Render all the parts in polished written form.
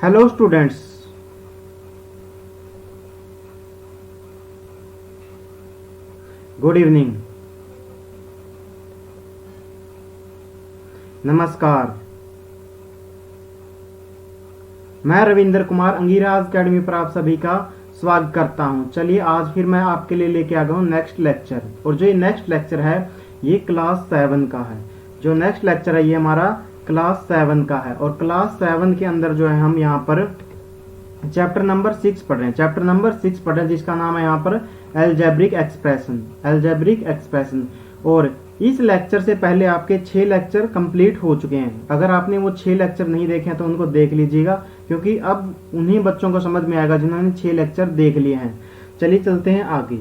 Hello students, good evening, नमस्कार। मैं Ravindra Kumar अंगीराज academy पर आप सभी का स्वागत करता हूं। चलिए आज फिर मैं आपके लिए लेके आ गया हूं नेक्स्ट लेक्चर। और जो ये नेक्स्ट लेक्चर है ये क्लास 7 का है। जो नेक्स्ट लेक्चर है ये हमारा क्लास 7 का है। और क्लास 7 के अंदर जो है हम यहाँ पर चैप्टर नंबर 6 पढ़ रहे हैं। चैप्टर नंबर 6 पढ़ रहे हैं जिसका नाम है यहाँ पर एल्जेब्रिक एक्सप्रेशन। Algebraic expression. और इस लेक्चर से पहले आपके 6 लेक्चर कंप्लीट हो चुके हैं। अगर आपने वो 6 लेक्चर नहीं देखे हैं तो उनको देख लीजिएगा, क्योंकि अब उन्हीं बच्चों को समझ में आएगा जिन्होंने 6 लेक्चर देख लिए हैं। चलिए चलते हैं आगे।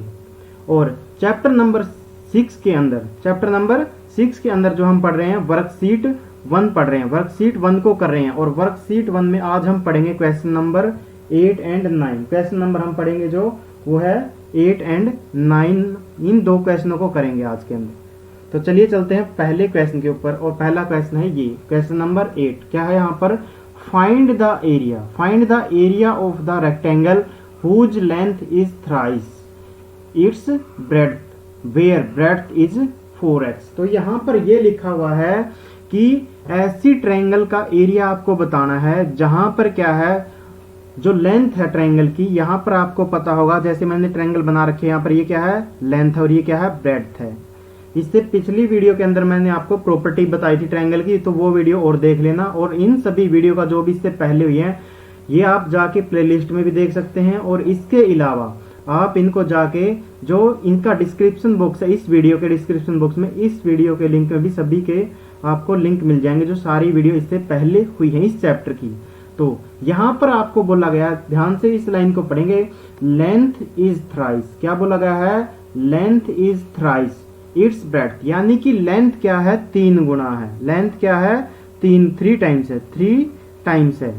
और चैप्टर नंबर 6 के अंदर जो हम पढ़ रहे हैं वर्कशीट 1 पढ़ रहे हैं। वर्कशीट 1 को कर रहे हैं। और वर्कशीट 1 में आज हम पढ़ेंगे question number 8 and 9। Question number हम पढ़ेंगे जो वो है 8 एंड 9। इन 2 क्वेश्चनों को करेंगे आज के अंदर। तो चलिए चलते हैं पहले क्वेश्चन के ऊपर। और पहला क्वेश्चन है ये, क्वेश्चन नंबर 8। क्या है यहाँ पर? Find the area. Find the area of the rectangle whose length is thrice its breadth where breadth is 4x। तो यहाँ पर ये लिखा हुआ है कि ऐसी ट्रायंगल का एरिया आपको बताना है जहां पर क्या है, जो लेंथ है ट्रायंगल की, यहाँ पर आपको पता होगा। जैसे मैंने ट्रायंगल बना रखे हैं, यहाँ पर ये क्या है, लेंथ है, और ये क्या है, ब्रेड्थ है। इससे पिछली वीडियो के अंदर मैंने आपको प्रॉपर्टी बताई थी ट्रायंगल की, तो वो वीडियो और देख लेना। और इन सभी वीडियो का जो भी इससे पहले हुई है ये आप जाके प्लेलिस्ट में भी देख सकते हैं। और इसके अलावा आप इनको जाके जो इनका डिस्क्रिप्शन बॉक्स है, इस वीडियो के डिस्क्रिप्शन बॉक्स में इस वीडियो के लिंक में भी सभी के आपको लिंक मिल जाएंगे जो सारी वीडियो इससे पहले हुई है इस चैप्टर की। तो यहां पर आपको बोला गया, ध्यान से इस लाइन को पढ़ेंगे, लेंथ इज थ्राइस। क्या बोला गया है? Length is thrice its breadth. यानी कि लेंथ क्या है, 3 गुना है। लेंथ क्या है, 3 टाइम्स है। 3 टाइम्स है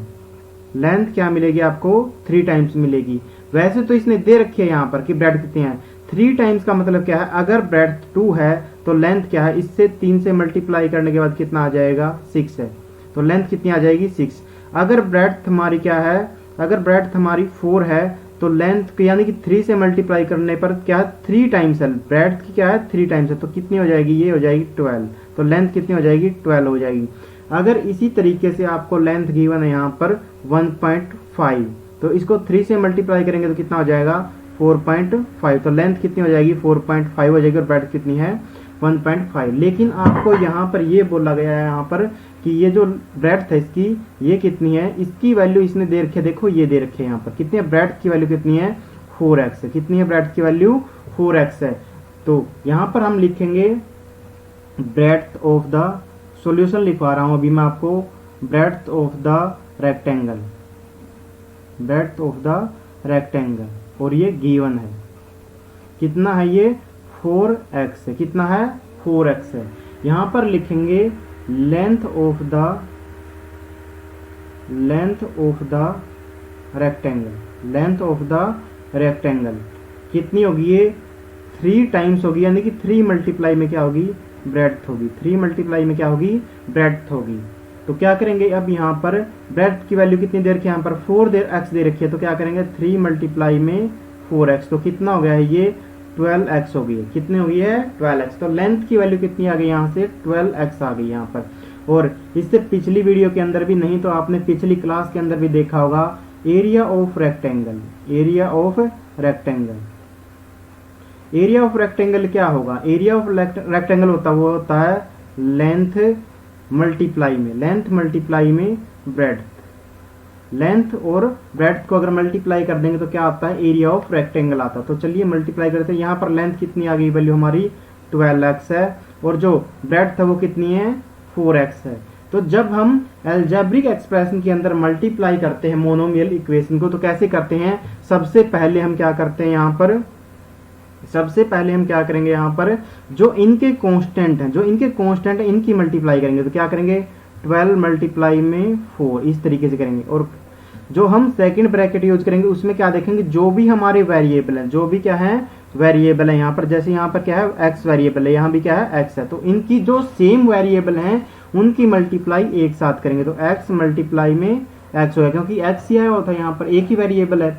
लेंथ। क्या मिलेगी आपको? 3 टाइम्स मिलेगी। वैसे तो इसने दे रखी है यहाँ पर कि ब्रेड्थ कितनी है। 3 टाइम्स का मतलब क्या है, अगर ब्रेड्थ 2 है तो लेंथ क्या है, इससे 3 से मल्टीप्लाई करने के बाद कितना आ जाएगा, 6 है। तो लेंथ कितनी आ जाएगी, 6। अगर ब्रेड्थ हमारी क्या है, अगर ब्रेड्थ हमारी 4 है तो लेंथ यानी कि 3 से मल्टीप्लाई करने पर क्या है, 3 टाइम्स है। ब्रेड्थ की क्या है, 3 टाइम्स है। तो कितनी हो जाएगी, ये हो जाएगी 12। तो लेंथ कितनी हो जाएगी, 12 हो जाएगी। अगर इसी तरीके से आपको लेंथ गिवन है यहाँ पर 1.5, तो इसको 3 से मल्टीप्लाई करेंगे तो कितना हो जाएगा, 4.5। तो लेंथ कितनी हो जाएगी, 4.5 हो जाएगी। और ब्रेड्थ कितनी है, 1.5। लेकिन आपको यहाँ पर ये बोला गया है यहाँ पर कि ये जो ब्रेड्थ है इसकी, ये कितनी है, इसकी वैल्यू इसने दे रखी है। देखो ये दे रखे है यहाँ पर कितनी है, ब्रेड्थ की वैल्यू कितनी है, 4x है। कितनी है ब्रेड्थ की वैल्यू, 4x है। तो यहाँ पर हम लिखेंगे ब्रेड्थ ऑफ द, सॉल्यूशन लिखवा रहा हूं अभी मैं आपको, breadth of the rectangle, breadth of the rectangle. और ये गिवन है, कितना है ये, 4x है। कितना है, 4x है। यहां पर लिखेंगे length of the rectangle. Length of the rectangle कितनी होगी, ये 3 टाइम्स होगी। यानी कि 3 मल्टीप्लाई में क्या होगी, ब्रेड्थ होगी। 3 मल्टीप्लाई में क्या होगी, ब्रेड्थ होगी। तो क्या करेंगे, अब यहाँ पर ब्रेड्थ की वैल्यू कितनी दे रखी है, यहाँ पर 4x दे रखी है। तो क्या करेंगे, 3 मल्टीप्लाई में 4x। तो कितना हो गया है, ये 12x हो गई है। कितनी हो गई है, 12x। तो लेंथ की वैल्यू कितनी आ गई यहाँ से, 12x आ गई यहाँ पर। और इससे पिछली वीडियो के अंदर भी, नहीं तो आपने पिछली क्लास के अंदर भी देखा होगा, area of rectangle. Area of rectangle, area of rectangle क्या होगा, एरिया ऑफ रेक्टेंगल वो होता है लेंथ मल्टीप्लाई में, लेंथ मल्टीप्लाई में ब्रेड्थ। लेंथ और ब्रेड्थ को अगर मल्टीप्लाई कर देंगे तो क्या आता है, एरिया ऑफ रेक्टेंगल आता है। तो चलिए मल्टीप्लाई करते हैं। यहाँ पर लेंथ कितनी आ गई, वैल्यू हमारी 12x है। और जो ब्रेड्थ है वो कितनी है, 4x है। तो जब हम एल्जेब्रिक एक्सप्रेशन के अंदर मल्टीप्लाई करते हैं मोनोमियल इक्वेशन को, तो कैसे करते हैं, सबसे पहले हम क्या करते हैं यहाँ पर, सबसे पहले हम क्या करेंगे, यहाँ पर जो इनके कांस्टेंट हैं, जो इनके कांस्टेंट है इनकी मल्टीप्लाई करेंगे। तो क्या करेंगे, 12 मल्टीप्लाई में 4, इस तरीके से करेंगे। और जो हम सेकंड ब्रैकेट यूज करेंगे उसमें क्या देखेंगे, जो भी हमारे वेरिएबल हैं, जो भी क्या है, वेरिएबल है। यहाँ पर जैसे यहाँ पर क्या है, x वेरिएबल है, यहाँ भी क्या है, x है। तो इनकी जो सेम वेरिएबल हैं उनकी मल्टीप्लाई एक साथ करेंगे। तो x मल्टीप्लाई में एक्स होगा, क्योंकि एक्स ही आया होता है, यहाँ पर एक ही वेरिएबल है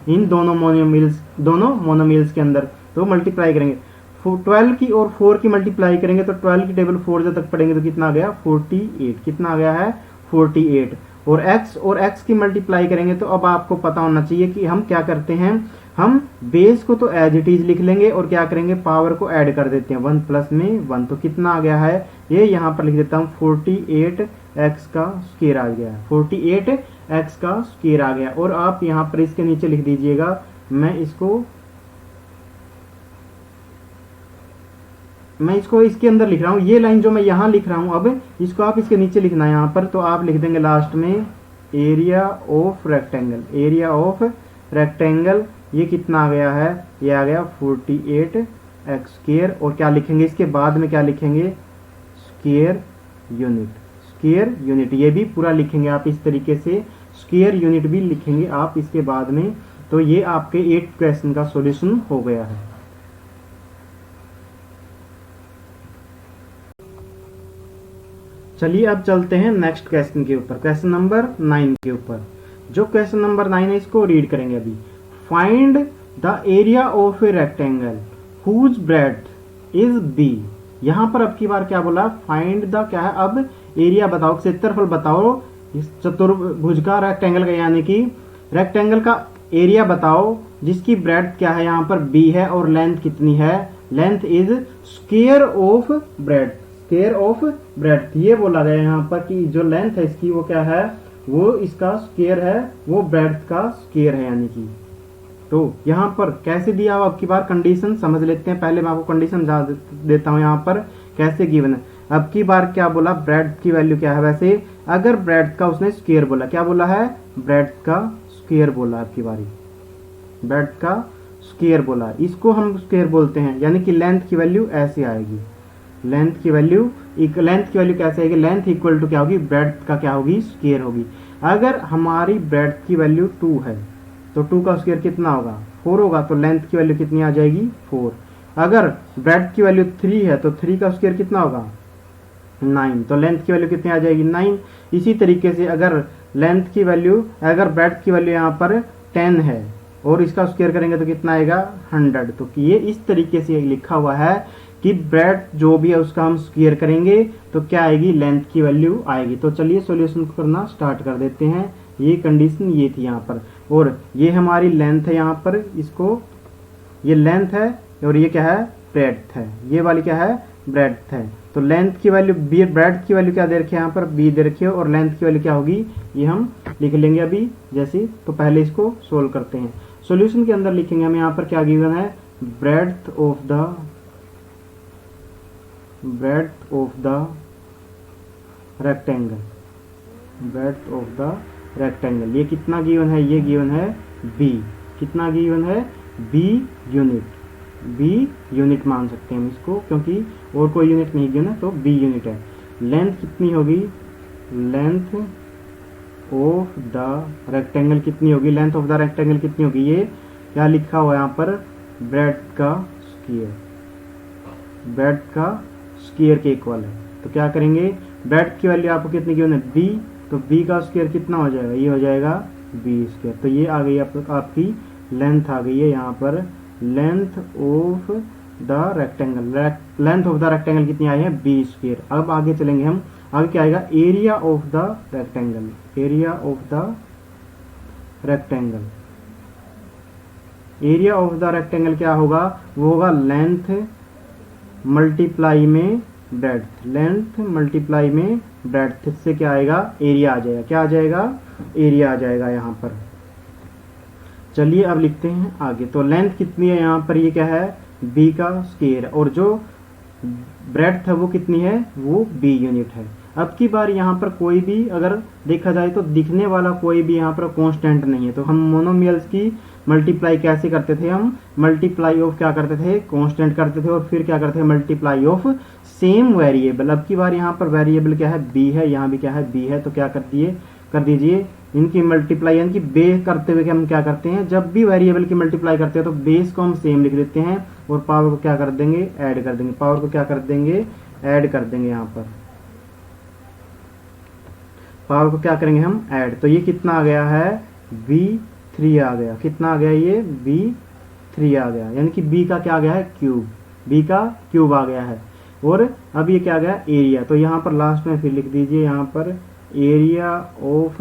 इन दोनों मोनोमियल्स के अंदर। तो मल्टीप्लाई करेंगे 12 की और 4 की मल्टीप्लाई करेंगे तो 12 की टेबल 4 तक पढ़ेंगे तो कितना आ गया 48। कितना आ गया है 48। और x की मल्टीप्लाई करेंगे तो अब आपको पता होना चाहिए कि हम क्या करते हैं, हम बेस को तो एज इट इज लिख लेंगे और क्या करेंगे पावर को ऐड कर देते हैं 1 प्लस में 1। तो कितना आ गया है ये यहाँ पर लिख देता हूँ 48x का स्क्वायर आ गया, 48x का स्क्वायर आ गया। और आप यहाँ पर इसके नीचे लिख दीजिएगा, मैं इसको इसके अंदर लिख रहा हूँ, ये लाइन जो मैं यहाँ लिख रहा हूँ अब इसको आप इसके नीचे लिखना है यहाँ पर। तो आप लिख देंगे लास्ट में area of rectangle, area of rectangle ये कितना आ गया है, ये आ गया 48x स्क्वायर। और क्या लिखेंगे इसके बाद में, क्या लिखेंगे स्क्वायर यूनिट, स्क्वायर यूनिट ये भी पूरा लिखेंगे आप इस तरीके से, स्क्वायर यूनिट भी लिखेंगे आप इसके बाद में। तो ये आपके 8 क्वेश्चन का सॉल्यूशन हो गया है। चलिए अब चलते हैं नेक्स्ट क्वेश्चन के ऊपर, क्वेश्चन नंबर 9 के ऊपर। जो क्वेश्चन नंबर 9 है इसको रीड करेंगे अभी। Find the area of a rectangle whose breadth is B. यहां पर अब की बार क्या बोला, फाइंड द क्या है, अब एरिया बताओ, क्षेत्रफल बताओ इस चतुर्भुज का, रेक्टेंगल का, यानी कि रेक्टेंगल का एरिया बताओ जिसकी ब्रेड्थ क्या है यहाँ पर बी है और लेंथ कितनी है, length is square of breadth, square of breadth. ये बोला गया यहाँ पर कि जो लेंथ है इसकी वो क्या है, वो इसका स्क्वायर है, वो ब्रेड्थ का स्क्वायर है यानी कि। तो यहाँ पर कैसे दिया हुआ, अब की बार कंडीशन समझ लेते हैं। पहले मैं आपको कंडीशन समझा देता हूँ यहाँ पर कैसे गिवन है। अब की बार क्या बोला, ब्रेड्थ की वैल्यू क्या है, वैसे अगर ब्रेड्थ का उसने स्क्वायर बोला, क्या बोला है ब्रेड्थ का स्क्वायर बोला, अब की बारी ब्रेड्थ का स्क्वायर बोला, इसको हम स्क्वायर बोलते हैं, यानी कि लेंथ की वैल्यू ऐसे आएगी, लेंथ की वैल्यू कैसे आएगी, लेंथ इक्वल टू क्या होगी, ब्रेड्थ का क्या होगी स्क्वायर होगी। अगर हमारी ब्रेड्थ की वैल्यू 2 है तो 2 का स्क्वायर कितना होगा 4 होगा, तो लेंथ की वैल्यू कितनी आ जाएगी 4। अगर ब्रेड्थ की वैल्यू 3 है तो 3 का स्क्वायर कितना होगा 9, तो लेंथ की वैल्यू कितनी आ जाएगी 9। इसी तरीके से अगर लेंथ की वैल्यू, अगर ब्रेड्थ की वैल्यू यहाँ पर 10 है और इसका स्क्वायर करेंगे तो कितना आएगा 100। तो ये इस तरीके से लिखा हुआ है कि ब्रेड्थ जो भी है उसका हम स्क्वायर करेंगे तो क्या आएगी, लेंथ की वैल्यू आएगी। तो चलिए सॉल्यूशन करना स्टार्ट कर देते हैं। ये कंडीशन ये थी यहाँ पर, और ये हमारी लेंथ है यहाँ पर, इसको ये लेंथ है और ये क्या है ब्रेड्थ है, ये वाली क्या है ब्रेड्थ है। तो लेंथ की वैल्यू बी, ब्रेड्थ की वैल्यू क्या दे रखी है यहाँ पर बी दे रखी है, और लेंथ की वैल्यू क्या होगी ये हम लिख लेंगे अभी जैसे। तो पहले इसको सोल्व करते हैं। सॉल्यूशन के अंदर लिखेंगे हम यहाँ पर क्या गिवन है, breadth of the rectangle, breadth of the rectangle ये कितना गिवन है, ये गिवन है बी, कितना गिवन है बी यूनिट, बी यूनिट मान सकते हैं हम इसको, क्योंकि और कोई यूनिट नहीं गिवन है तो बी यूनिट है। लेंथ कितनी होगी, लेंथ ऑफ द रेक्टेंगल कितनी होगी, लेंथ ऑफ द रेक्टेंगल कितनी होगी, ये क्या लिखा हुआ है यहाँ पर ब्रेड्थ का स्क्वायर, ब्रेड्थ का स्क्वायर के इक्वल है। तो क्या करेंगे, ब्रेड्थ की वैल्यू आपको कितनी गिवन है बी, तो बी का स्क्वायर कितना हो जाएगा, ये हो जाएगा बी स्क्वायर। तो ये आ गई आपकी लेंथ आ गई है यहाँ पर, length of the rectangle, length of the rectangle कितनी आई है बी स्क्वायर। अब आगे चलेंगे हम, आगे क्या आएगा area of the rectangle, area of the rectangle, area of the rectangle क्या होगा, वो होगा लेंथ मल्टीप्लाई में ब्रेड्थ, लेंथ मल्टीप्लाई में ब्रेड्थ से क्या आएगा एरिया आ जाएगा, क्या आ जाएगा एरिया आ जाएगा यहाँ पर। चलिए अब लिखते हैं आगे। तो लेंथ कितनी है यहाँ पर, ये क्या है बी का स्क्वायर, और जो ब्रेड्थ है वो कितनी है, वो बी यूनिट है। अब की बार यहाँ पर कोई भी अगर देखा जाए तो दिखने वाला कोई भी यहाँ पर कांस्टेंट नहीं है। तो हम मोनोमियल्स की मल्टीप्लाई कैसे करते थे, हम मल्टीप्लाई ऑफ क्या करते थे कांस्टेंट करते थे, और फिर क्या करते थे मल्टीप्लाई ऑफ सेम वेरिएबल। अब की बार यहाँ पर वेरिएबल क्या है बी है, यहाँ भी क्या है बी है, तो क्या कर दीजिए इनकी मल्टीप्लाई, यानी कि बेस करते हुए हम क्या करते हैं, जब भी वेरिएबल की मल्टीप्लाई करते हैं तो बेस को हम सेम लिख देते हैं और पावर को क्या कर देंगे ऐड कर देंगे, पावर को क्या कर देंगे ऐड कर देंगे यहाँ पर। पावर को क्या करेंगे हम ऐड, तो ये कितना आ गया है b3 आ गया, कितना आ गया ये b3 आ गया, यानी कि b का क्या आ गया है क्यूब, b का क्यूब आ गया है। और अब ये क्या आ गया एरिया, तो यहाँ पर लास्ट में फिर लिख दीजिए यहाँ पर area of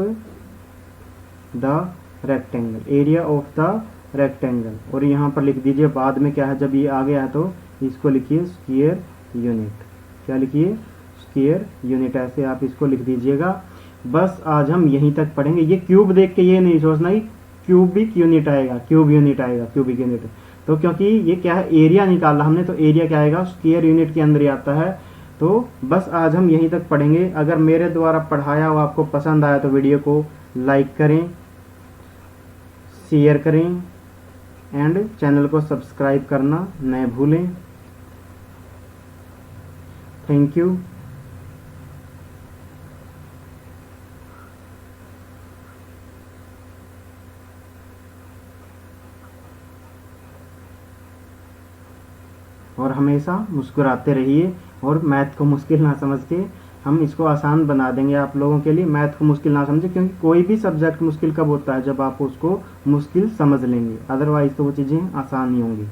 the rectangle, area of the rectangle, और यहाँ पर लिख दीजिए बाद में क्या है, जब ये आ गया है तो इसको लिखिए स्क्वायर यूनिट, क्या लिखिए स्क्वायर यूनिट, ऐसे आप इसको लिख दीजिएगा। बस आज हम यहीं तक पढ़ेंगे। ये क्यूब देख के ये नहीं सोचना कि क्यूबिक यूनिट आएगा, क्यूब यूनिट आएगा, क्यूबिक यूनिट, तो क्योंकि ये क्या है एरिया निकाला हमने, तो एरिया क्या आएगा स्क्वायर यूनिट के अंदर ही आता है। तो बस आज हम यहीं तक पढ़ेंगे। अगर मेरे द्वारा पढ़ाया हुआ आपको पसंद आया तो वीडियो को लाइक करें, शेयर करें एंड चैनल को सब्सक्राइब करना न भूलें। Thank you. और हमेशा मुस्कुराते रहिए, और मैथ को मुश्किल ना समझ के हम इसको आसान बना देंगे आप लोगों के लिए। मैथ को मुश्किल ना समझे, क्योंकि कोई भी सब्जेक्ट मुश्किल कब होता है, जब आप उसको मुश्किल समझ लेंगे, अदरवाइज तो वो चीज़ें आसान नहीं होंगी।